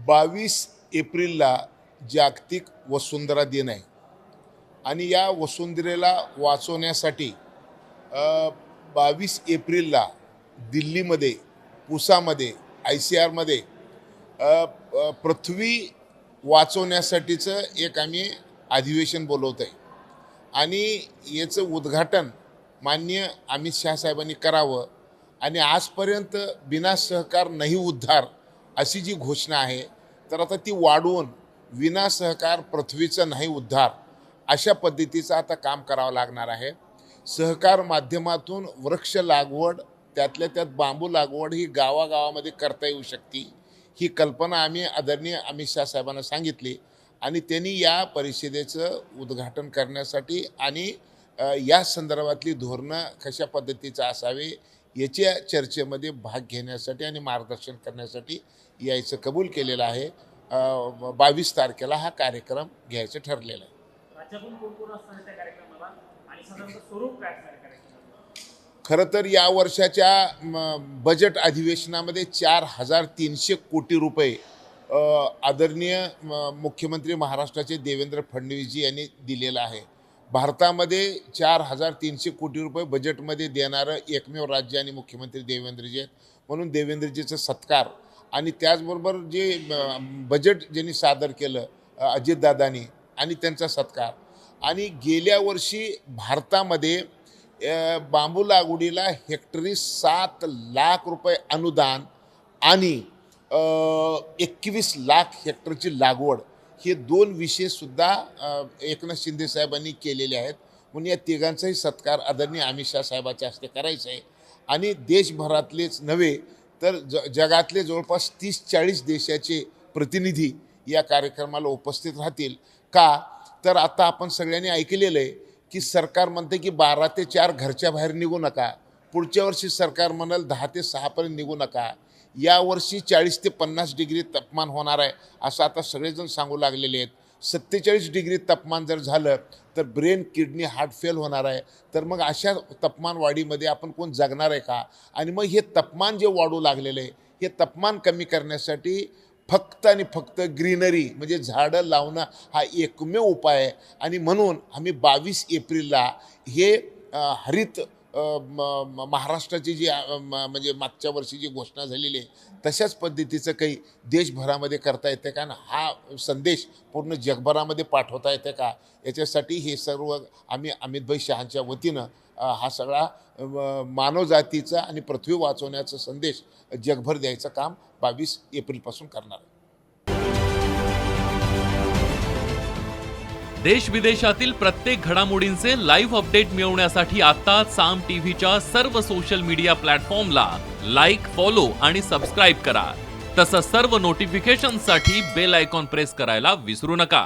22 एप्रिलला जागतिक वसुंधरा दिन आहे आणि या वसुंधरेला वाचवण्यासाठी 22 एप्रिलला दिल्लीमध्ये पुसामध्ये ICRमध्ये पृथ्वी वाचवण्यासाठीचं एक आम्ही अधिवेशन बोलवत आहे आणि याचं उद्घाटन माननीय अमित शाह साहेबांनी करावं आणि आजपर्यंत विना सहकार नाही उद्धार अशी जी घोषणा आहे तर आता ती वाढवून विना सहकार पृथ्वीचं नाही उद्धार अशा पद्धतीचं आता काम करावं लागणार आहे। सहकार माध्यमातून वृक्ष लागवड त्यातल्या त्यात बांबू लागवड ही गावागावामध्ये करता येऊ शकते ही कल्पना आम्ही आदरणीय अमित शाह साहेबांना सांगितली आणि त्यांनी या परिषदेचं उद्घाटन करण्यासाठी आणि या संदर्भातली धोरणं कशा पद्धतीचं असावे याच्या चर्चेमध्ये भाग घेण्यासाठी आणि मार्गदर्शन करण्यासाठी यायचं कबूल केलेलं आहे। 22 तारखेला हा कार्यक्रम घ्यायचं ठरलेलं आहे। राज्यातून कोण कोण असणार त्या कार्यक्रमाला आणि साधारणतः स्वरूप काय असणार कार्यक्रमाचं? खरं तर या वर्षाच्या बजेट अधिवेशनामध्ये 4,300 कोटी रुपये आदरणीय मुख्यमंत्री महाराष्ट्राचे देवेंद्र फडणवीसजी यांनी दिलेला आहे। भारतामध्ये 4,300 कोटी रुपये बजेटमध्ये देणारं एकमेव राज्य आणि मुख्यमंत्री देवेंद्रजी आहेत, म्हणून देवेंद्रजीचं सत्कार आणि त्याचबरोबर जे बजेट ज्यांनी सादर केलं अजितदादांनी आणि त्यांचा सत्कार आणि गेल्या वर्षी भारतामध्ये बांबू लागवडीला हेक्टरी 7 लाख रुपये अनुदान आणि 21 लाख हेक्टरची लागवड हे 2 विषयसुद्धा एकनाथ शिंदे साहेबांनी केलेले आहेत, म्हणून या तिघांचाही सत्कार आदरणीय अमित शाह साहेबाच्या हस्ते करायचा आहे आणि देशभरातलेच नव्हे तर जगातले जवळपास 30-40 देशाचे प्रतिनिधी या कार्यक्रमाला उपस्थित राहतील। का तर आता आपण सगळ्यांनी ऐकलेलं आहे की सरकार म्हणते की 12 ते 4 घरच्या बाहेर निघू नका, पुढच्या वर्षी सरकार म्हणाल 10 ते 6 पर्यंत निघू नका, यावर्षी 40 ते 50 डिग्री तापमान होणार आहे असं आता सगळेजण सांगू लागलेले आहेत। 47 डिग्री तापमान जर झालं तर ब्रेन किडनी हार्ट फेल होणार आहे, तर मग अशा तापमान वाढीमध्ये आपण कोण जगणार आहे का? आणि मग हे तापमान जे वाढू लागलेलं आहे हे तापमान कमी करण्यासाठी फक्त आणि फक्त ग्रीनरी म्हणजे झाडं लावणं हा एकमेव उपाय आहे आणि म्हणून आम्ही 22 एप्रिलला हे हरित महाराष्ट्राची जी म्हणजे मागच्या वर्षी जी घोषणा झालेली आहे तशाच पद्धतीचं काही देशभरामध्ये करता येते का ना, हा संदेश पूर्ण जगभरामध्ये पाठवता येते का, याच्यासाठी हे सर्व आम्ही अमितभाई शहांच्या वतीनं हा सगळा मानवजातीचा आणि पृथ्वी वाचवण्याचा संदेश जगभर द्यायचं काम 22 एप्रिलपासून करणार आहे। देश विदेशातील प्रत्येक घडामोडींचे लाईव्ह अपडेट मिळवण्यासाठी आता साम टीव्हीच्या सर्व सोशल मीडिया प्लॅटफॉर्मला लाईक, फॉलो आणि सबस्क्राईब करा। तसंच सर्व नोटिफिकेशनसाठी बेल आयकॉन प्रेस करायला विसरू नका।